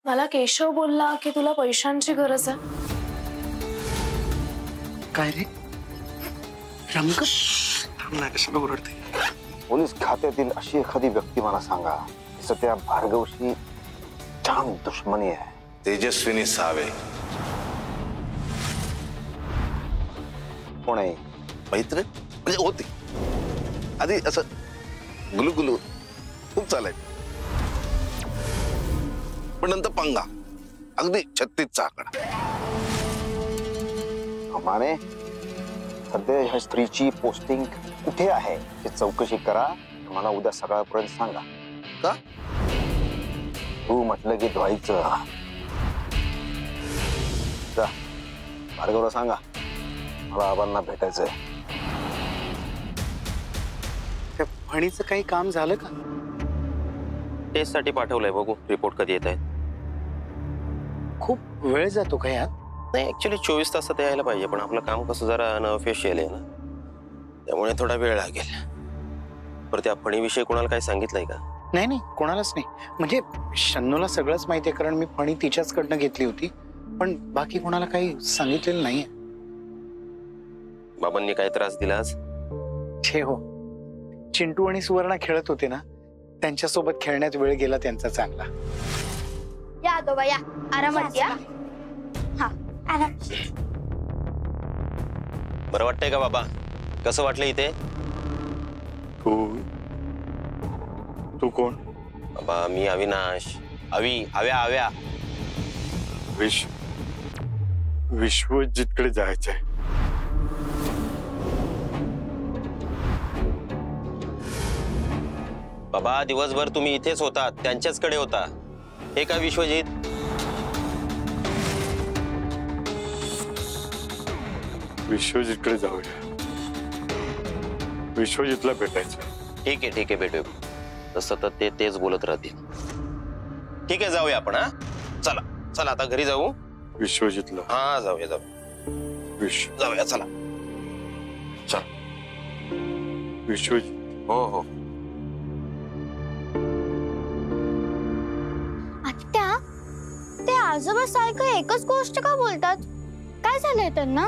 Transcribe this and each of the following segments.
मला केशव बोलला की तुला पैशांची गरज आहे. काय रे रंग? कशाला ओरडते? पोलीस खात्यातील अशी एखादी व्यक्ती मला सांगा जिचं त्या भार्गवशी जाम दुश्मनी आहे. तेजस्विनी सावे. कोण आहे? मैत्रीण म्हणजे होती आधी, असं गुलुगुलू खूप चालायचं, पण नंतर पंगा, अगदी 36चा आकडा. माने सध्या ह्या स्त्रीची पोस्टिंग कुठे आहे हे चौकशी करा. तुम्हाला उद्या सकाळपर्यंत सांगा. का? तू म्हटलं की धुवायचं. जा भार्गवला सांगा मला आबांना भेटायचंय. त्या फणीचं काही काम झालं का? टेस्ट साठी पाठवलंय, बघू रिपोर्ट कधी येत आहे. खूप वेळ जातो का यात? नाही, ऍक्च्युली 24 तासात यायला पाहिजे, पण आपलं काम कसं जरा अनऑफिशियल आहे ना, त्यामुळे थोडा वेळ लागेल. पर त्या फणीविषयी कोणाला काही सांगितलंय का? नाही नाही, कोणालाच नाही. म्हणजे शन्नूला सगळंच माहिती आहे, कारण मी फणी तिच्याचकडनं घेतली होती, पण बाकी कोणाला काही सांगितलेलं नाहीये. बाबांनी काय त्रास दिला आज? छे हो, चिंटू आणि सुवर्णा खेळत होते ना, त्यांच्यासोबत खेळण्यात वेळ गेला त्यांचा चांगला. या आजोबा या, आरामात या. हा आराम. बरं वाटतंय का बाबा? कसं वाटलं इथे? तू कोण? बाबा मी अविनाश. आव्या. विश्वजितकडे जायचंय. बाबा दिवसभर तुम्ही इथेच होता, त्यांच्याचकडे होता. हे काय विश्वजित? विश्वजितकडे जाऊया. विश्वजितला भेटायचं. ठीक आहे भेटू. तसं तर तेच बोलत राहतील. ठीक आहे जाऊया आपण. हा चला आता घरी जाऊ. विश्वजितला? हा जाऊया. जाऊया चला. चल विश्वजित. हो. आत्या, ते आजोबा सारखं एकच गोष्ट का बोलतात? काय झालंय त्यांना?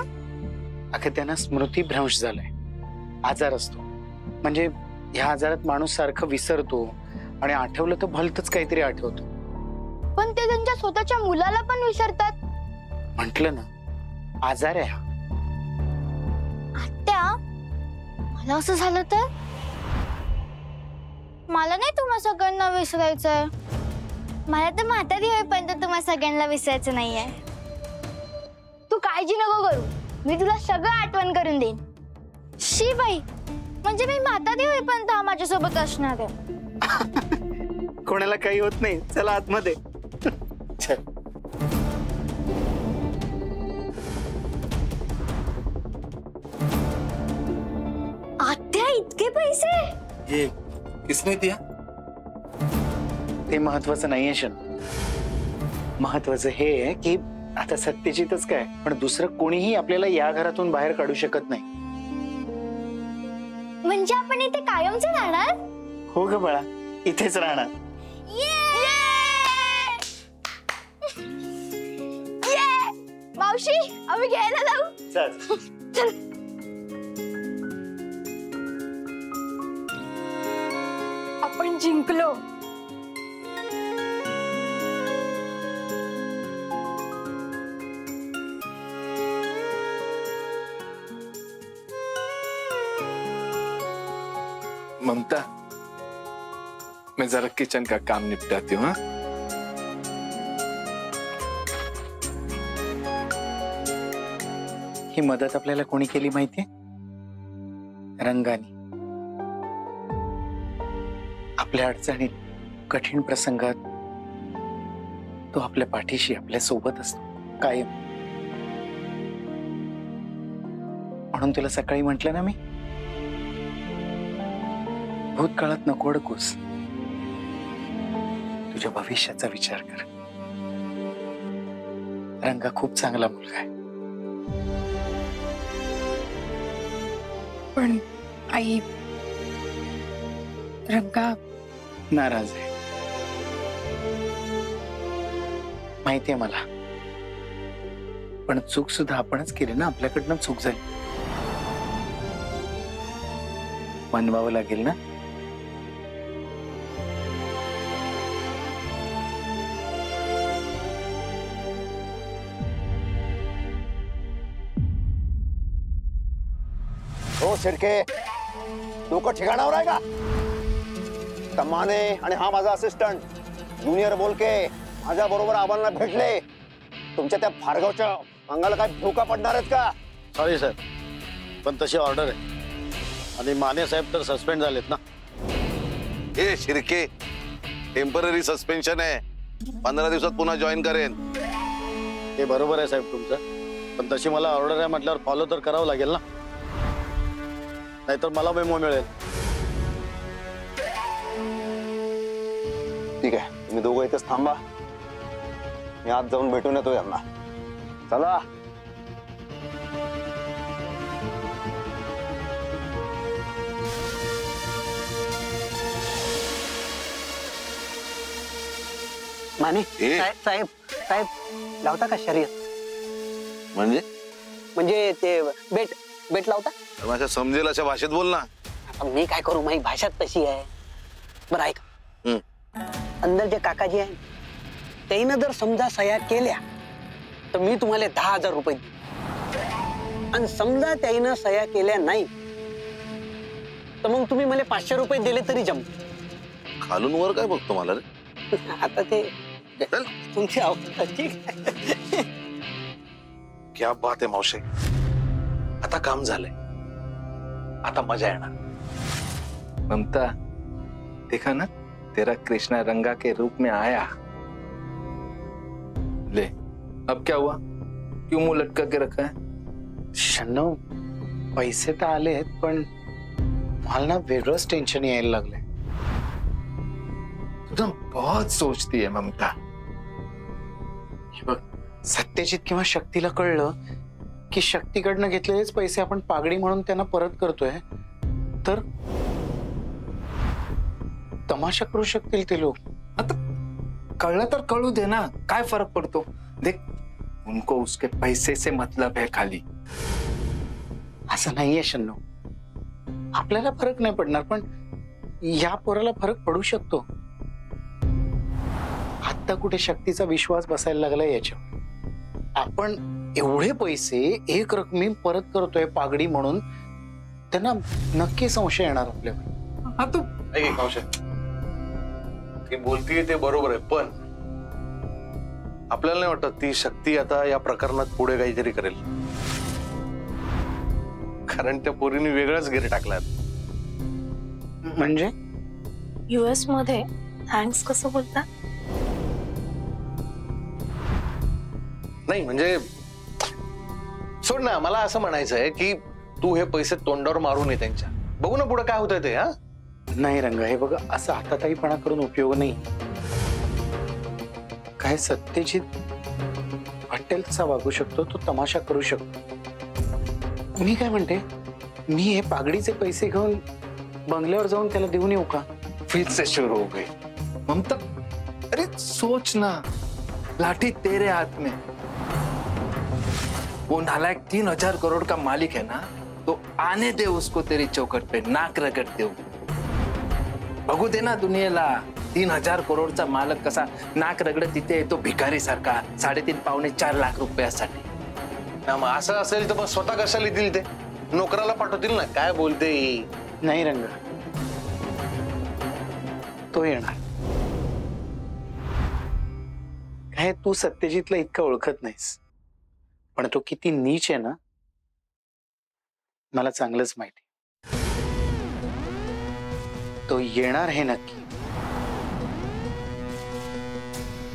अगं त्यांना स्मृतिभ्रंश झालाय. आजार असतो, म्हणजे ह्या आजारात माणूस सारखं विसरतो आणि आठवलं तर भलतच काहीतरी आठवतो. पण ते त्यांच्या स्वतःच्या मुलाला पण विसरतात. म्हंटल ना, आजार आहे हा. आत्या, मला असं झालं तर? मला नाही तुम्हा सगळ्यांना विसरायचंय. मला तर म्हातारी होईपर्यंत तुम्हा सगळ्यांना विसरायचं नाहीये. तू काळजी नको करू, मी तुला सगळं आठवण करून देईन. शी बाई, म्हणजे मी म्हातारी होईपर्यंत माझ्यासोबत असणार आहे. कोणाला काही होत नाही. चला आतमध्ये. चल. आत्या, इतके पैसे? ये किसने दिया? ते महत्वाचं नाहीये शन. महत्वाचं हे आहे की आता सत्यजितच काय, पण दुसरं कोणीही आपल्याला या घरातून बाहेर काढू शकत नाही. म्हणजे आपण इथे कायमचे राहणार? हो ग बाळा, इथेच राहणार. मावशी, आम्ही घ्यायला जाऊ. चल. आपण जिंकलो. ममता, मैं जरा किचन का काम निपटाती हूँ. ही मदत आपल्याला कोणी केली माहितीये? रंगानी. आपल्या अडचणीत, कठीण प्रसंगात तो आपल्या पाठीशी, आपल्या सोबत असतो कायम. म्हणून तुला सकाळी म्हटलं ना मी, भूतकाळात नको अडकूस, तुझ्या भविष्याचा विचार कर. रंगा खूप चांगला मुलगा आहे. पण आई, रंगा नाराज आहे. माहितीये मला, पण चूक सुद्धा आपणच केली ना, आपल्याकडनं चूक झाली. मनवावं लागेल ना. हो शिर्के, डोकं ठिकाणावर आहे का? तमाने आणि हा माझा असिस्टंट ज्युनियर बोलके माझ्या बरोबर आम्हाला भेटले. तुमच्या त्या फारगावच्या अंगाला काय धोका पडणार आहेत का? सॉरी सर, पण तशी ऑर्डर आहे आणि माने साहेब तर सस्पेंड झालेत ना. हे शिर्के, टेम्पररी सस्पेन्शन आहे, 15 दिवसात पुन्हा जॉईन करेन. ते बरोबर आहे साहेब तुमचं, पण तशी मला ऑर्डर आहे म्हटल्यावर फॉलो तर करावं लागेल ना, नाहीतर मला मेमो मिळेल. ठीक आहे, तुम्ही दोघं इथेच थांबा, मी आज जाऊन भेटून येतो यांना. चला. माने ए? साहेब साहेब लावता का शर्यत? म्हणजे ते बेट बेट लावता? माझ्या समजेल अशा भाषेत बोल ना. आता मी काय करू, माझी भाषा तशी आहे. बरं ऐक, अंदर जे काकाजी आहे त्यानं जर समजा सह्या केल्या तर मी तुम्हाला 10,000 रुपये देईन, आणि समजा त्यानं सह्या केल्या नाही तर मग तुम्ही मला 500 रुपये दिले तरी जमते. खालून वर काय बघतो मला रे? आता ते चल. तुमची आवड. ठीक आहे. क्या बात है मौशे, आता काम झालंय, आता मजा येणार. ममता, देखा ना, तेरा कृष्णा रंगा के रूप में आया. ले, अब क्या हुआ? क्यों मुंह लटका के रखा है? शन्नू, पैसे तर आलेत, पण मला ना वेगळंच टेन्शन यायला लागलंय. तू ना बहुत सोचती है ममता. हे बघ, सत्यजित किंवा शक्तीला कळलं की शक्तीकडनं घेतलेलेच पैसे आपण पागडी म्हणून त्यांना परत करतोय, तर तमाशा करू शकतील ते लोक. आता कळलं तर कळू दे ना, काय फरक पडतो. देख, उनको उसके पैसे से मतलब है खाली. असं नाहीये शन्नू, आपल्याला फरक नाही पडणार, पण या पोराला फरक पडू शकतो. आता कुठे शक्तीचा विश्वास बसायला लागलाय याच्यावर. आपण एवढे पैसे एक रकमी परत करतोय पागडी म्हणून, त्यांना नक्की संशय येणार आपल्यावर. हा तू मौशे, ती बोलतीये ते बरोबर आहे, पण आपल्याला नाही वाटत ती शक्ती आता या प्रकरणात पुढे काहीतरी करेल, कारण त्या पोरीने वेगळाच घेर टाकलाय. म्हणजे US मध्ये थँक्स कसं बोलता? नाही म्हणजे सोड ना, मला असं म्हणायचं आहे की तू हे पैसे तोंडावर मारून ये त्यांच्या, बघू ना पुढे काय होतंय ते. हा नाही रंगा, हे बघा, असं हाताताईपणा करून उपयोग नाही. काय सत्यजित वाटेल तसा वागू शकतो, तो तमाशा करू शकतो. मी काय म्हणते, मी हे पागडीचे पैसे घेऊन बंगल्यावर जाऊन त्याला देऊन येऊ का? फिर से शुरू हो गई. ममता, अरे सोच ना, लाठी तेरे हाथ में. वो नालायक 3,000 करोड़ का मालिक है ना, तो आने दे उसको तेरी चौखट पे, नाक रगड़ दे. बघू दे ना दुनियेला, 3,000 करोडचा मालक कसा नाक रगडत तिथे येतो भिकारी सारखा 3.5-4 लाख रुपयासाठी. ना मग असं असेल तर मग स्वतः कशाला येतील ते, नोकराला पाठवतील ना. काय बोलते ही? नाही रंगा, तो येणार. काय तू सत्यजितला इतकं ओळखत नाहीस, पण तो किती नीच आहे ना, मला चांगलंच माहिती. तो येणार हे नक्की.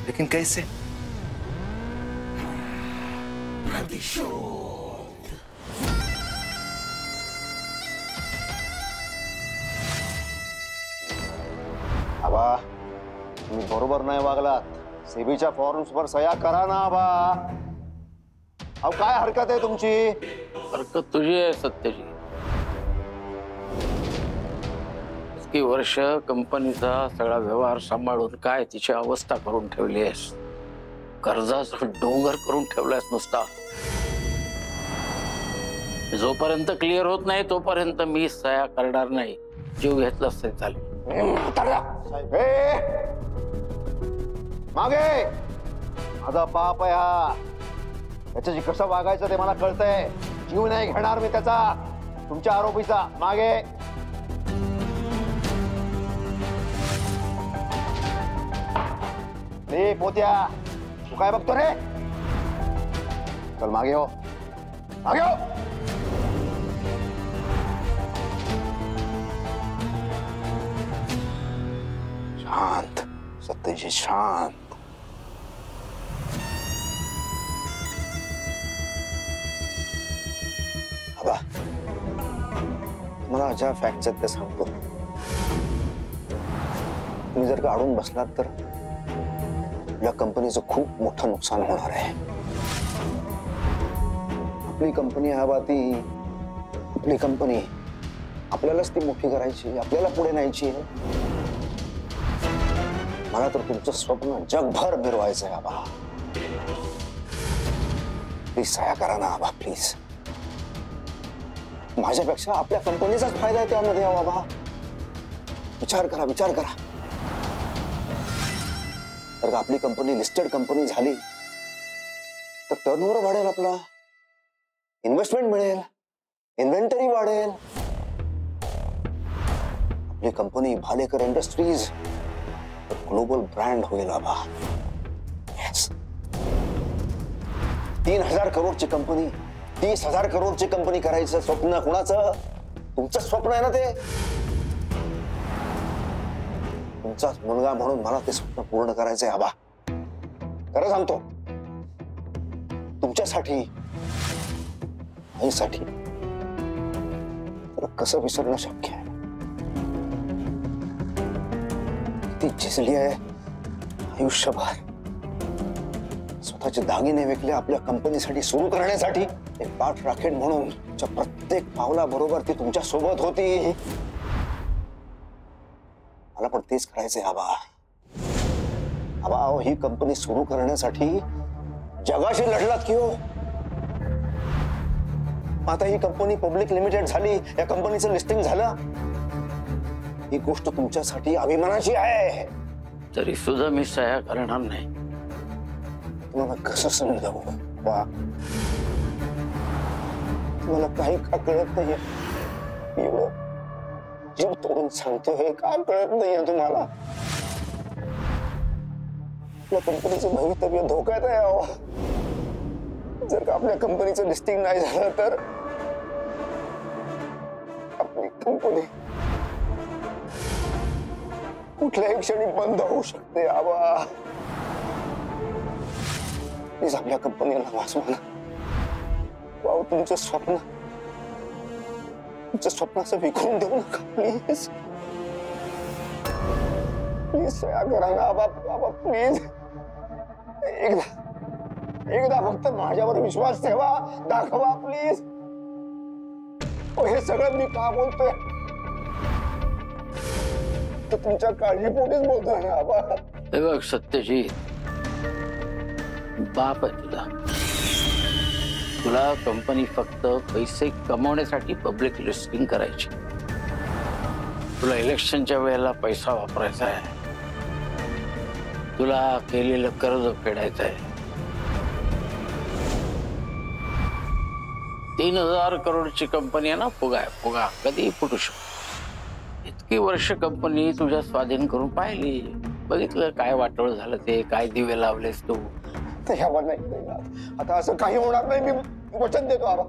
लेकिन कैसे? आबा, तुम्ही बरोबर नाही वागलात. सेबीच्या फॉर्म्स वर सह्या करा ना आबा. अहो काय हरकत आहे तुमची? हरकत तुझी आहे सत्यजी. इतकी वर्ष कंपनीचा सगळा व्यवहार सांभाळून काय तिची अवस्था करून ठेवली आहेस. कर्जाचा डोंगर करून ठेवलायस नुसता. जोपर्यंत क्लिअर होत नाही तोपर्यंत मी सह्या करणार नाही. जीव घेतलाच तरी चालेल. मागे माझा बाप आहे हा. त्याच्याशी कसं वागायचं ते मला कळतंय. जीव नाही घेणार मी त्याचा, तुमच्या आरोपीचा. मागे रे पोत्या, तू काय बघतो रे? चल मागे हो, मागे हो. शांत सत्यजी, शांत. आबा, मला ज्या फॅक्ट्स आहेत ते सांगतो. तुम्ही जर का अडून बसलात तर या कंपनीचं खूप मोठं नुकसान होणार आहे. आपली कंपनी आबा, ती आपली कंपनी आपल्यालाच ती मोठी करायची, आपल्याला पुढे न्यायची आहे. मला तर तुमचं स्वप्न जगभर मिरवायचं आहे आबा. प्लीज सह्या करा ना आबा, प्लीज. माझ्यापेक्षा आपल्या कंपनीचाच फायदा आहे त्यामध्ये बाबा. विचार करा, विचार करा. तर आपली कंपनी लिस्टेड कंपनी झाली तर टर्नओव्हर वाढेल, आपला इन्व्हेस्टमेंट मिळेल, इन्व्हेंटरी वाढेल. आपली company Bhalekar industries global brand होईल आबा. येस. 3000 करोडची कंपनी 30,000 करोडची कंपनी करायचं स्वप्न कुणाचं? तुमचं स्वप्न आहे ना ते. तुमचाच मुलगा म्हणून मला ते स्वप्न पूर्ण करायचंय आबा. खरं सांगतो, तुमच्यासाठी, आईसाठी. कसं विसरणं शक्य आहे? ती झिजली आहे आयुष्यभर. स्वतःचे दागिने विकले आपल्या कंपनीसाठी, सुरू करण्यासाठी. एक पाठ राखेल म्हणून प्रत्येक पावलाबरोबर ती तुमच्या सोबत होती. मला पण तेच करायचंय आबा. आबा, ही कंपनी सुरू करण्यासाठी जगाशी लढलात की हो. आता ही कंपनी पब्लिक लिमिटेड झाली, या कंपनीचं लिस्टिंग झालं. ही गोष्ट तुमच्यासाठी अभिमानाची आहे. तरी सुद्धा मी सह्या करणार नाही. तुम्हाला कसं समजावं बा? मला काही का कळत नाहीये. एवढं जीव तोडून सांगतोय, का कळत नाहीये तुम्हाला? आपल्या कंपनीचं भवितव्य धोक्यात आहे अहो. जर का आपल्या कंपनीचं लिस्टिंग नाही झालं तर आपली कंपनी कुठल्याही क्षणी बंद होऊ शकते आबा. प्लीज आपल्या कंपनीला वाचवा ना. वाव, तुमचं स्वप्नाचं विखरून देऊ नका प्लीज. प्लीज सह्या करा ना आबा. आबा प्लीज, एकदा फक्त माझ्यावर विश्वास ठेवा, दाखवा प्लीज. हे सगळं मी का बोलतोय? तर तुमच्या काळजीपोटीच बोलतोय ना आबा. हे बघ सत्यजित, बाप आहे तुझा. तुला कंपनी फक्त पैसे कमवण्यासाठी पब्लिक लिस्टिंग करायची. तुला इलेक्शनच्या वेळेला पैसा वापरायचा आहे. तुला केलेलं कर्ज फेडायचं आहे. 3000 करोडची कंपनी आहे ना. फुगा कधी फुटू शकतो. इतकी वर्ष कंपनी तुझ्या स्वाधीन करून पाहिली, बघितलं काय वाटोळ झालं ते, काय दिवे लावलेस तू. आता असं काही होणार नाही, मी वचन देतो आबा.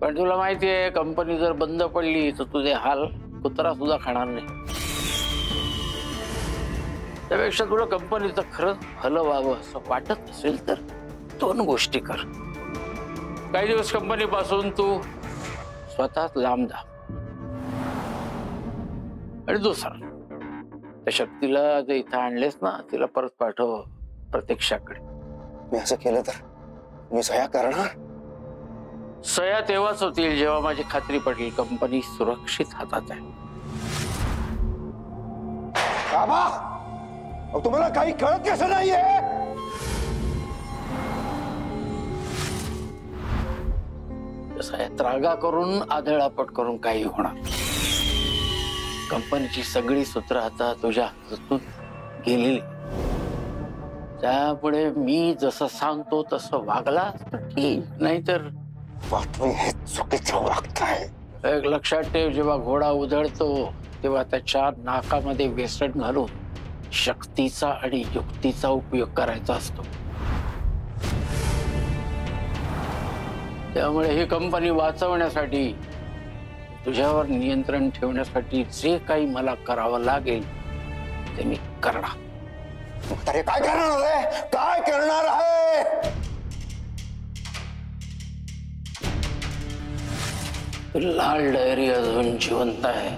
पण तुला माहिती आहे, कंपनी जर बंद पडली तर तुझे हाल कुत्रा सुद्धा खाणार नाही. त्यापेक्षा तुला कंपनीचं खरंच भलं व्हावं असं वाटत असेल तर 2 गोष्टी कर. काही दिवस कंपनी पासून तू स्वतःच लांब जा. आणि दुसरं, त्या शक्तीला जे इथं आणलेस ना, तिला परत पाठव प्रतीक्षाकडे. मी असं केलं तर मी सह्या करणार. सह्या तेव्हाच होतील जेव्हा माझी खात्री पडेल कंपनी सुरक्षित हातात आहे. बाबा, तुम्हाला काही कळत कसं नाहीये? आहे, त्रागा करून आदळापट करून काही होणार. कंपनीची सगळी सूत्र आता तुझ्या हातून गेलेली. त्यामुळे मी जसं सांगतो तसं वागला तर ठीक, नाहीतर हे चुकीचं वागताय. एक लक्षात ठेव, जेव्हा घोडा उधळतो तेव्हा त्याच्या नाकामध्ये वेसण घालून शक्तीचा आणि युक्तीचा उपयोग करायचा असतो. त्यामुळे ही कंपनी वाचवण्यासाठी, तुझ्यावर नियंत्रण ठेवण्यासाठी जे काही मला करावं लागेल ते मी करणार. अरे काय करणार आहे, काय करणार आहे? लाल डायरी अजून जिवंत आहे,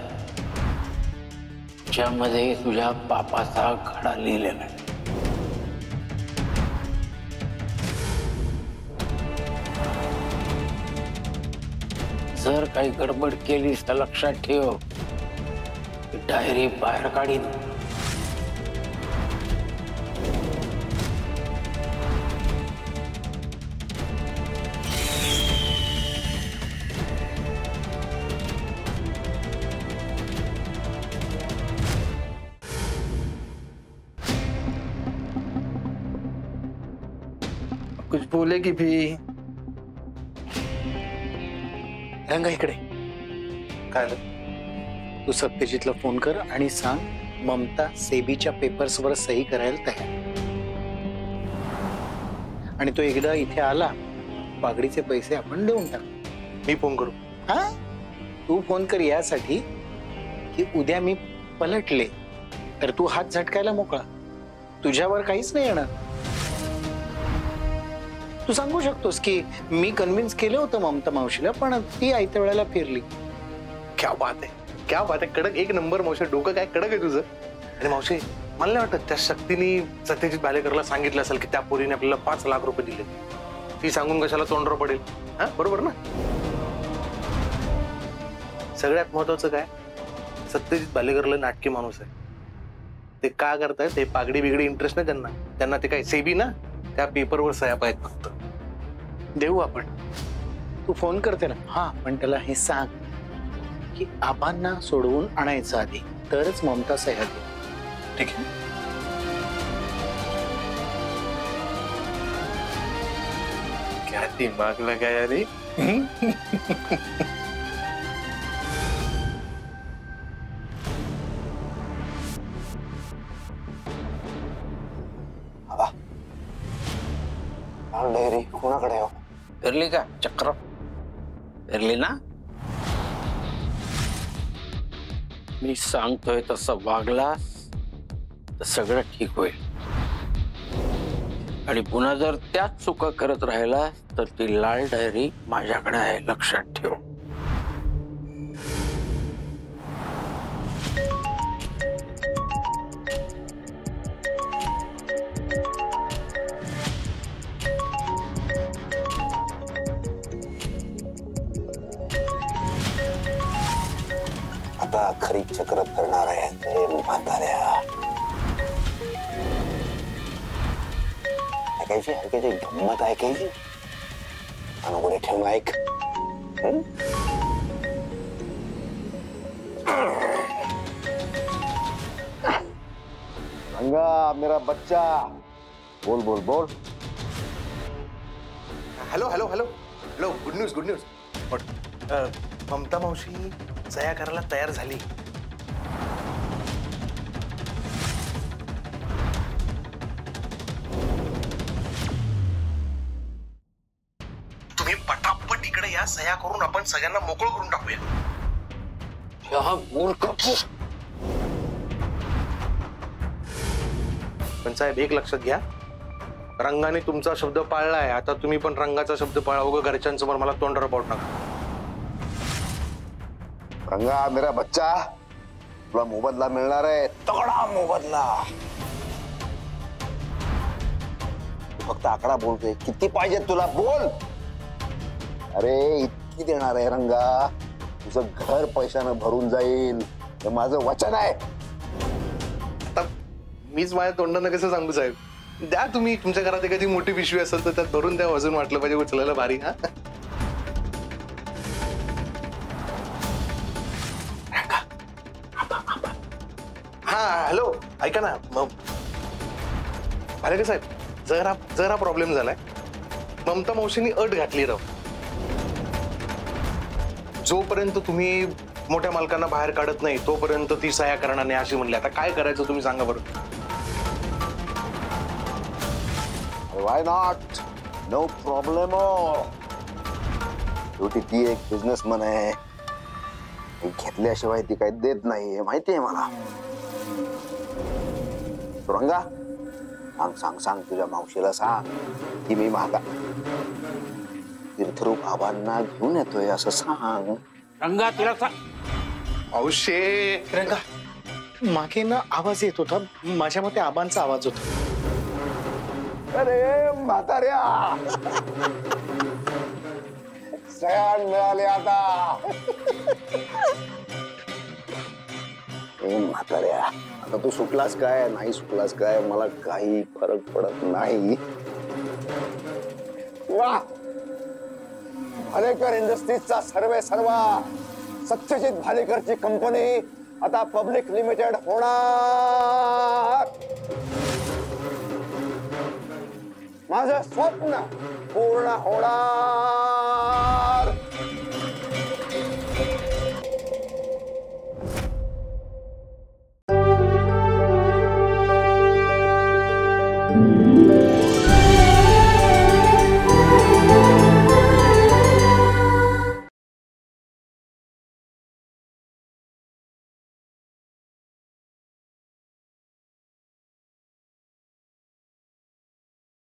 ज्यामध्ये तुझ्या बापाचा घडा लिहिलेला आहे. जर काही गडबड केलीस तर लक्षात ठेव, डायरी बाहेर काढीन. कुछ बोलेगी भी? रंगा इकडे. काय तू सत्यजितला फोन कर आणि सांग ममता सेबीच्या पेपर्सवर सही करायला तयार. आणि तो एकदा इथे आला, पागडीचे पैसे आपण देऊन टाकू. मी फोन करू? हा, तू फोन कर यासाठी की उद्या मी पलटले तर तू हात झटकायला मोकळा. तुझ्यावर काहीच नाही येणार. तू सांगू शकतोस की मी कन्व्हिन्स केलं होतं ममता मावशीला, पण ती आयत्या वेळेला फिरली. क्या बात आहे, क्या बात आहे. कडक, एक नंबर मावशी. डोकं काय कडक आहे तुझं. आणि मावशी, मला नाही वाटत त्या शक्तीने सत्यजित भालेकरला सांगितलं असेल की त्या पोरीने आपल्याला 5 लाख रुपये दिले. ती सांगून कशाला तोंडवर पडेल? हा, बरोबर ना? सगळ्यात महत्वाचं काय, सत्यजित भालेकरला नाटकी माणूस आहे. ते का करतायत? ते पागडी बिगडी इंटरेस्ट नाही त्यांना. त्यांना ते काय सेबी ना, त्या पेपरवर सह्या पाहिजेत फक्त. देऊ आपण. तू फोन करते ना. हा, पण त्याला हे सांग की आबांना सोडवून आणायचं आधी, तरच ममता सह्या दे. ठीक आहे. क्या दिमाग लगाया रे. डायरी कोणाकडे हो? फिरली का चक्र? फिरली ना? मी सांगतोय तसं वागलास तर सगळं ठीक होईल. आणि पुन्हा जर त्याच चुका करत राहिला तर ती लाल डायरी माझ्याकडे आहे, लक्षात ठेव. आता खरी चक्र करणार आहे ते म्हाताऱ्या. ऐकायची ऐकायची गंमत ऐकायची. अनुगुणे ठेवून ऐक. रंगा मेरा बच्चा, बोल बोल बोल. Hello hello hello hello. Good news, good news. Mamta मावशी सह्या करायला तयार झाली. तुम्ही पटापट इकडे या, सह्या करून आपण सगळ्यांना मोकळं करून टाकूया. पण साहेब, एक लक्षात घ्या, रंगाने तुमचा शब्द पाळलाय. आता तुम्ही पण रंगाचा शब्द पाळा. उगा घरच्यांसमोर मला तोंडावर पाऊट नका. रंगा मेरा बच्चा, तुला मोबदला मिळणार आहे, तगडा मोबदला. फक्त आकडा बोलतोय, किती पाहिजे तुला बोल. अरे इतकी देणार आहे रंगा, तुझं घर पैशानं भरून जाईल, हे माझं वचन आहे. आता मीच माझ्या तोंडानं कसं सांगू साहेब? द्या तुम्ही. तुमच्या घरात एखादी मोठी पिशवी असेल तर त्यात भरून द्या. अजून वाटलं पाहिजे उचलायला भारी. हा, हा हॅलो ऐका ना भालेकर साहेब, जर हा प्रॉब्लेम झालाय, ममता मावशींनी अट घातली राव. जोपर्यंत तुम्ही मोठ्या मालकांना बाहेर काढत नाही तोपर्यंत ती सह्या करणार नाही अशी म्हणली. आता काय करायचं तुम्ही सांगा बरं. Why not, no problem. शेवटी ती एक बिझनेसमन आहे, घेतल्याशिवाय ती काही देत नाही माहितीये मला. सुरंगा, सांग सांग सांग तुझ्या मावशीला सांग की मी महागा तीर्थरूप आबांना घेऊन येतोय असं सांग. रंगा तिला सांग. औषे रंगा, मागे ना आवाज येत होता, माझ्या मते आबांचा आवाज होता. अरे म्हाताऱ्या, सयान मिळाले आता. ए म्हाताऱ्या, आता तू सुटलास काय नाही सुटलास काय मला काही फरक पडत नाही. वा, भालेकर इंडस्ट्रीजचा सर्वा सत्यजित भालेकरची कंपनी आता पब्लिक लिमिटेड होणार. माझं स्वप्न पूर्ण होणार.